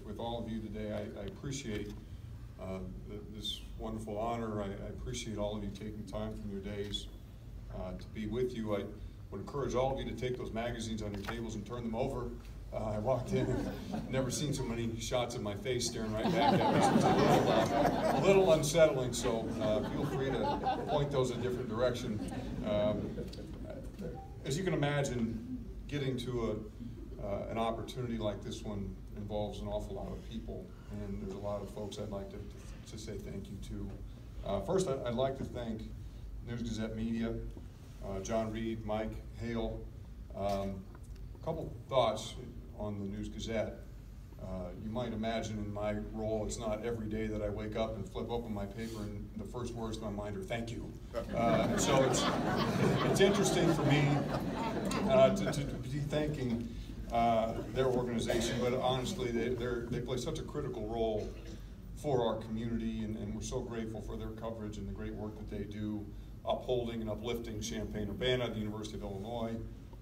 with all of you today. I appreciate this wonderful honor. I appreciate all of you taking time from your days to be with you. I would encourage all of you to take those magazines on your tables and turn them over. I walked in and never seen so many shots of my face staring right back at me. So it's a little unsettling, so feel free to point those a different direction. As you can imagine, getting to an opportunity like this one involves an awful lot of people, and there's a lot of folks I'd like to say thank you to. First, I'd like to thank News-Gazette Media, John Reed, Mike Hale. A couple thoughts on the News-Gazette. You might imagine in my role, it's not every day that I wake up and flip open my paper and the first words in my mind are thank you. So it's interesting for me to be thanking their organization, but honestly, they play such a critical role for our community, and we're so grateful for their coverage and the great work that they do, upholding and uplifting Champaign-Urbana, the University of Illinois,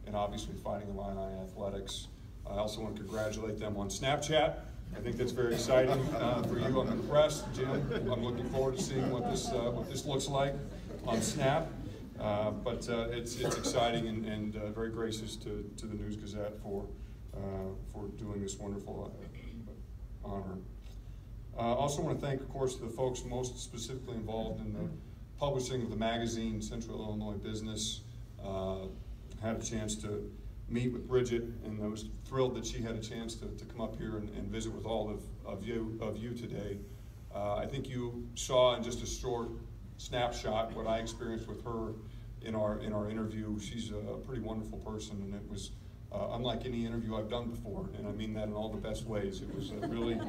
and obviously fighting Illini athletics. I also want to congratulate them on Snapchat. I think that's very exciting for you. I'm impressed, Jim. I'm looking forward to seeing what this looks like on Snap. But it's exciting and very gracious to the News-Gazette for doing this wonderful honor. I also want to thank, of course, the folks most specifically involved in the publishing of the magazine, Central Illinois Business. Had a chance to meet with Bridget, and I was thrilled that she had a chance to come up here and visit with all of you today. I think you saw in just a short snapshot what I experienced with her in our interview. She's a pretty wonderful person, and it was unlike any interview I've done before, and I mean that in all the best ways. It was really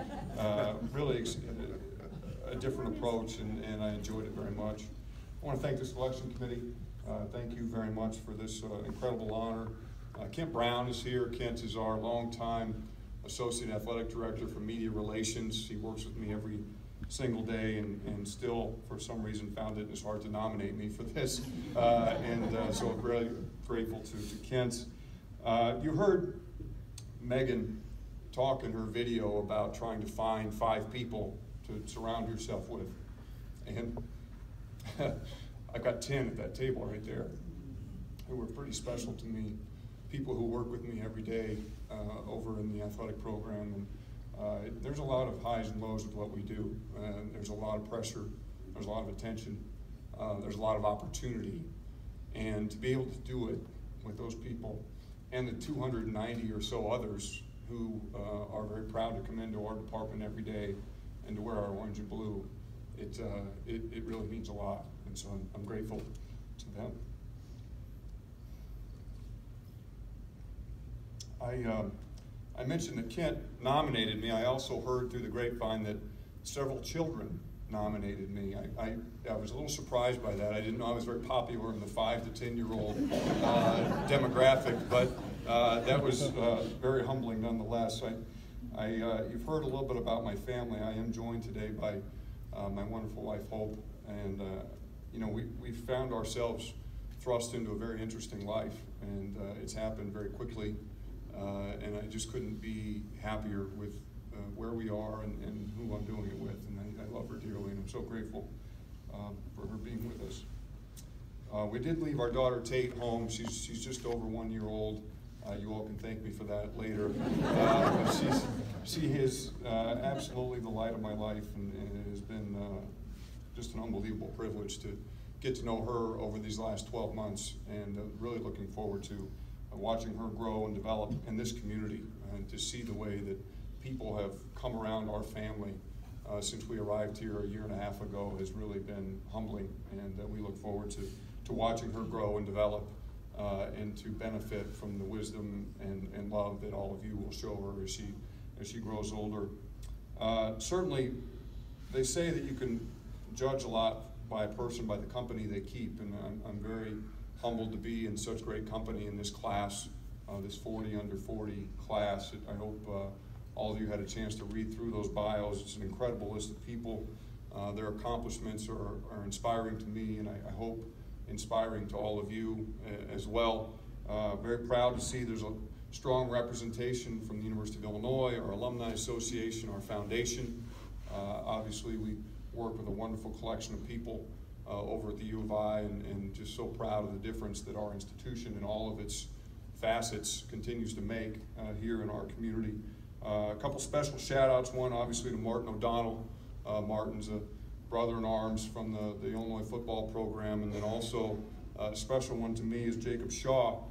a different approach, and I enjoyed it very much. I want to thank the selection committee. Thank you very much for this incredible honor. Kent Brown is here. Kent is our longtime Associate Athletic Director for Media Relations. He works with me every single day and still, for some reason, found it in his heart to nominate me for this. So I'm really grateful to Kent. You heard Megan talk in her video about trying to find 5 people to surround yourself with. And I've got 10 at that table right there who are pretty special to me. People who work with me every day over in the athletic program. And there's a lot of highs and lows with what we do. There's a lot of pressure. There's a lot of attention. There's a lot of opportunity. And to be able to do it with those people and the 290 or so others who are very proud to come into our department every day and to wear our orange and blue, it really means a lot. And so I'm grateful to them. I mentioned that Kent nominated me. I also heard through the grapevine that several children nominated me. I was a little surprised by that. I didn't know I was very popular in the 5 to 10-year-old demographic, but that was very humbling nonetheless. You've heard a little bit about my family. I am joined today by my wonderful wife, Hope, and we found ourselves thrust into a very interesting life, and it's happened very quickly. And I just couldn't be happier with where we are and who I'm doing it with. And I love her dearly, and I'm so grateful for her being with us. We did leave our daughter Tate home. She's just over 1 year old. You all can thank me for that later. She is absolutely the light of my life, and it has been just an unbelievable privilege to get to know her over these last 12 months, and really looking forward to watching her grow and develop in this community, and to see the way that people have come around our family since we arrived here a 1.5 years ago has really been humbling, and we look forward to watching her grow and develop and to benefit from the wisdom and love that all of you will show her as she grows older. Certainly, they say that you can judge a lot by a person by the company they keep, and I'm very humbled to be in such great company in this class, this 40 under 40 class. I hope all of you had a chance to read through those bios. It's an incredible list of people. Their accomplishments are inspiring to me, and I hope inspiring to all of you as well. Very proud to see there's strong representation from the University of Illinois, our Alumni Association, our foundation. Obviously, we work with a wonderful collection of people over at the U of I, and just so proud of the difference that our institution and all of its facets continues to make here in our community. A couple special shout outs, one obviously to Martin O'Donnell. Martin's a brother-in-arms from the Illinois football program, and then also a special one to me is Jacob Shaw.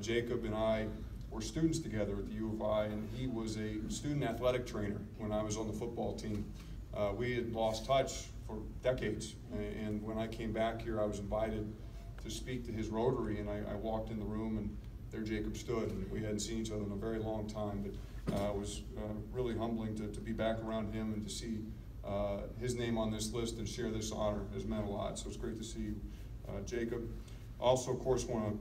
Jacob and I were students together at the U of I, and he was a student athletic trainer when I was on the football team. We had lost touch for decades, and when I came back here, I was invited to speak to his Rotary, and I walked in the room, and there Jacob stood, and we hadn't seen each other in a very long time, but it was really humbling to be back around him and to see his name on this list and share this honor has meant a lot, so it's great to see you, Jacob. Also, of course, want to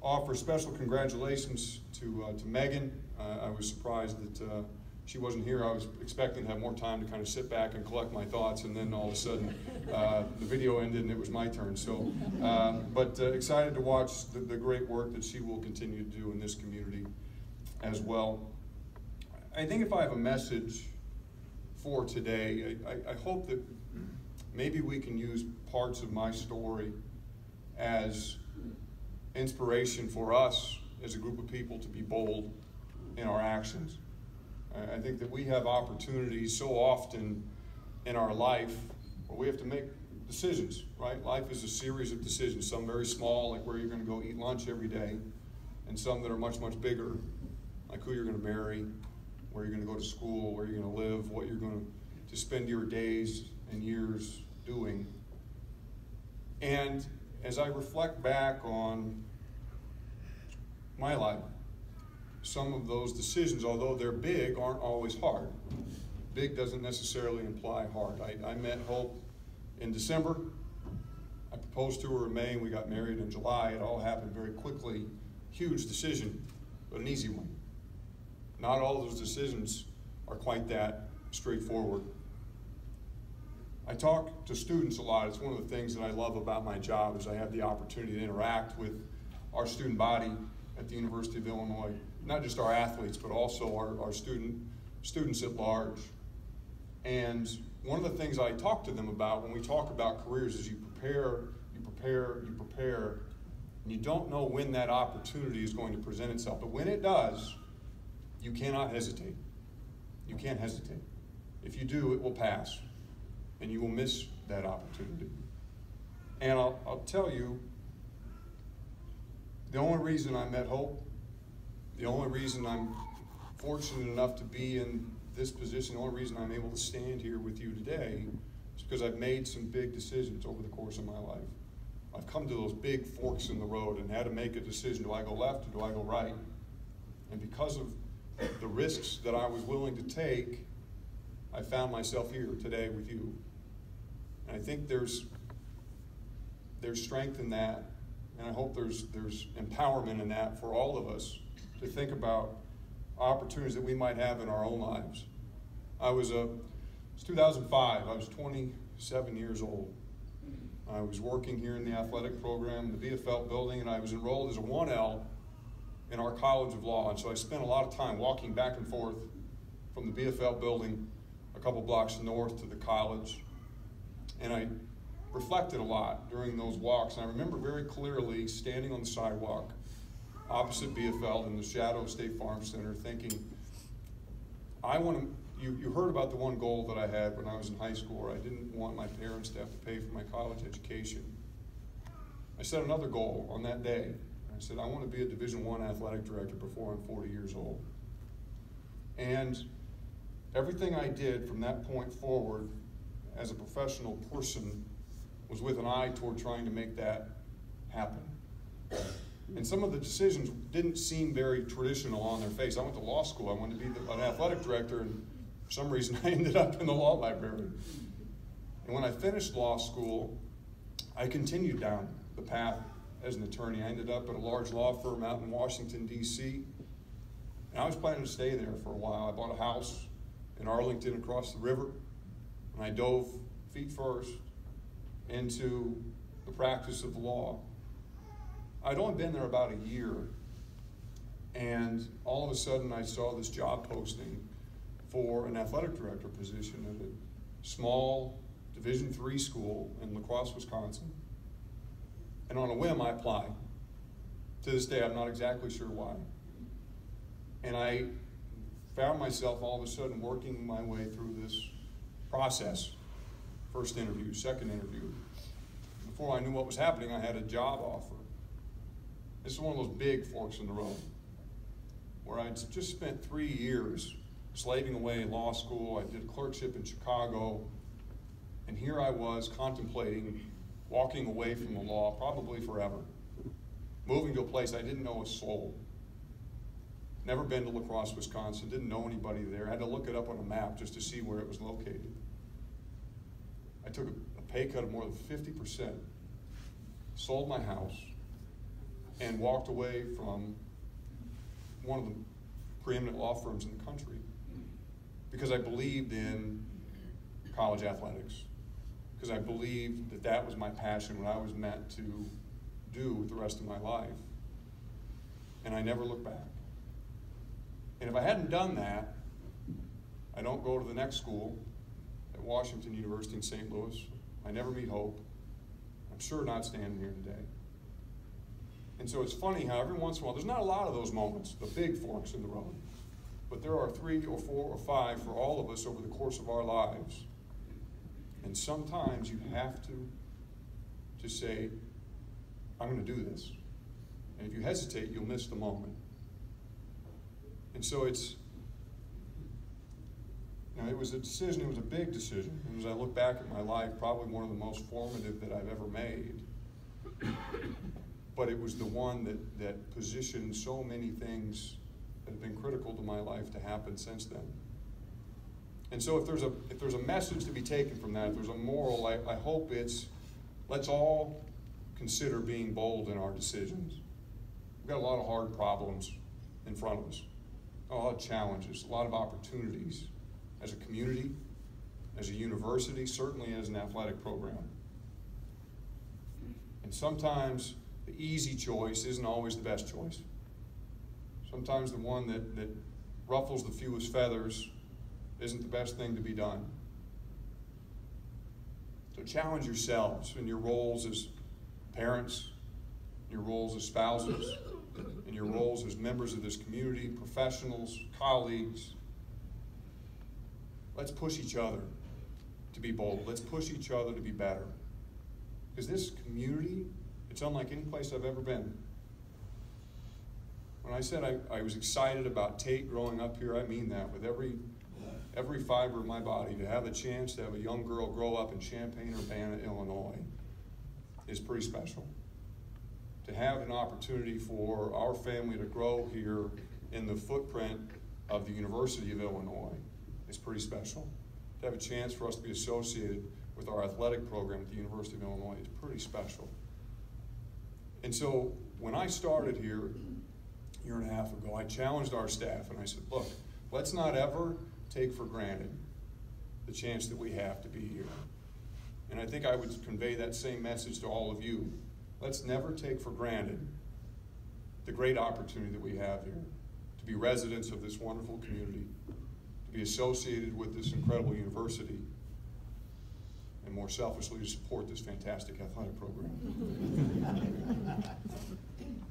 offer special congratulations to Megan. I was surprised that she wasn't here. I was expecting to have more time to kind of sit back and collect my thoughts, and then all of a sudden the video ended and it was my turn. So, but excited to watch the great work that she will continue to do in this community as well. I think if I have a message for today, I hope that maybe we can use parts of my story as inspiration for us as a group of people to be bold in our actions. I think that we have opportunities so often in our life where we have to make decisions, right? Life is a series of decisions, some very small, like where you're going to go eat lunch every day, and some that are much, much bigger, like who you're going to marry, where you're going to go to school, where you're going to live, what you're going to spend your days and years doing. And as I reflect back on my life, some of those decisions, although they're big, aren't always hard. Big doesn't necessarily imply hard. I met Hope in December. I proposed to her in May, and we got married in July. It all happened very quickly. Huge decision, but an easy one. Not all of those decisions are quite that straightforward. I talk to students a lot. It's one of the things that I love about my job is I have the opportunity to interact with our student body at the University of Illinois, not just our athletes, but also our students at large. And one of the things I talk to them about when we talk about careers is you prepare, and you don't know when that opportunity is going to present itself. But when it does, you cannot hesitate. You can't hesitate. If you do, it will pass, and you will miss that opportunity. And I'll tell you, the only reason I met Hope, the only reason I'm fortunate enough to be in this position, the only reason I'm able to stand here with you today is because I've made some big decisions over the course of my life. I've come to those big forks in the road and had to make a decision. Do I go left or do I go right? And because of the risks that I was willing to take, I found myself here today with you. And I think there's strength in that, and I hope there's empowerment in that for all of us to think about opportunities that we might have in our own lives. It's 2005. I was 27 years old. I was working here in the athletic program, the VFL building, and I was enrolled as a 1L in our College of Law. And so I spent a lot of time walking back and forth from the VFL building a couple blocks north to the college. And I reflected a lot during those walks. And I remember very clearly standing on the sidewalk opposite BFL in the shadow of State Farm Center thinking, you heard about the one goal that I had when I was in high school, where I didn't want my parents to have to pay for my college education. I set another goal on that day. I said, I want to be a Division I athletic director before I'm 40 years old. And everything I did from that point forward as a professional person was with an eye toward trying to make that happen. And some of the decisions didn't seem very traditional on their face. I went to law school. I wanted to be an athletic director, and for some reason I ended up in the law library. And when I finished law school, I continued down the path as an attorney. I ended up at a large law firm out in Washington, D.C., and I was planning to stay there for a while. I bought a house in Arlington across the river, and I dove feet first into the practice of the law. I'd only been there about a year, And all of a sudden I saw this job posting for an athletic director position at a small Division III school in La Crosse, Wisconsin. And on a whim, I applied. To this day, I'm not exactly sure why. And I found myself all of a sudden working my way through this process. First interview, second interview. Before I knew what was happening, I had a job offer. This is one of those big forks in the road, where I'd just spent 3 years slaving away in law school. I did a clerkship in Chicago, and here I was contemplating walking away from the law, probably forever, moving to a place I didn't know a soul. Never been to La Crosse, Wisconsin, didn't know anybody there. I had to look it up on a map just to see where it was located. I took a pay cut of more than 50%, sold my house, and walked away from one of the preeminent law firms in the country because I believed in college athletics, because I believed that that was my passion, what I was meant to do with the rest of my life. And I never looked back. And if I hadn't done that, I don't go to the next school at Washington University in St. Louis. I never meet Hope. I'm sure not standing here today. And so it's funny how every once in a while, there's not a lot of those moments, the big forks in the road, but there are 3 or 4 or 5 for all of us over the course of our lives. And sometimes you have to say, I'm going to do this. And if you hesitate, you'll miss the moment. And so it was a decision, it was a big decision. And as I look back at my life, probably one of the most formative that I've ever made. But it was the one that positioned so many things that have been critical to my life to happen since then. And so if there's a message to be taken from that, if there's a moral, I hope it's, let's all consider being bold in our decisions. We've got a lot of hard problems in front of us, a lot of challenges, a lot of opportunities as a community, as a university, certainly as an athletic program. And sometimes the easy choice isn't always the best choice. Sometimes the one that ruffles the fewest feathers isn't the best thing to be done. So challenge yourselves in your roles as parents, your roles as spouses, in your roles as members of this community, professionals, colleagues. Let's push each other to be bold. Let's push each other to be better. Because this community, it's unlike any place I've ever been. When I said I was excited about Tate growing up here, I mean that with every fiber of my body. To have a chance to have a young girl grow up in Champaign-Urbana, Illinois is pretty special. To have an opportunity for our family to grow here in the footprint of the University of Illinois is pretty special. To have a chance for us to be associated with our athletic program at the University of Illinois is pretty special. And so when I started here a year and a half ago, I challenged our staff and I said, look, let's not ever take for granted the chance that we have to be here. And I think I would convey that same message to all of you. Let's never take for granted the great opportunity that we have here to be residents of this wonderful community, to be associated with this incredible university, and more selfishly to support this fantastic athletic program.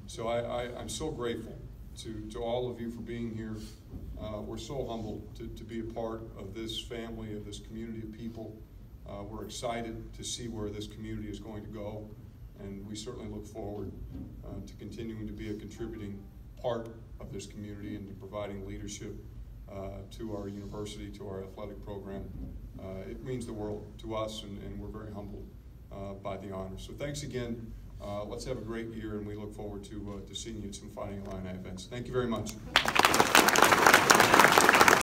So I'm so grateful to all of you for being here. We're so humbled to be a part of this family, of this community of people. We're excited to see where this community is going to go, and we certainly look forward to continuing to be a contributing part of this community and to providing leadership to our university, to our athletic program. It means the world to us, and we're very humbled by the honor. So thanks again. Let's have a great year, and we look forward to seeing you at some Fighting Illini events. Thank you very much.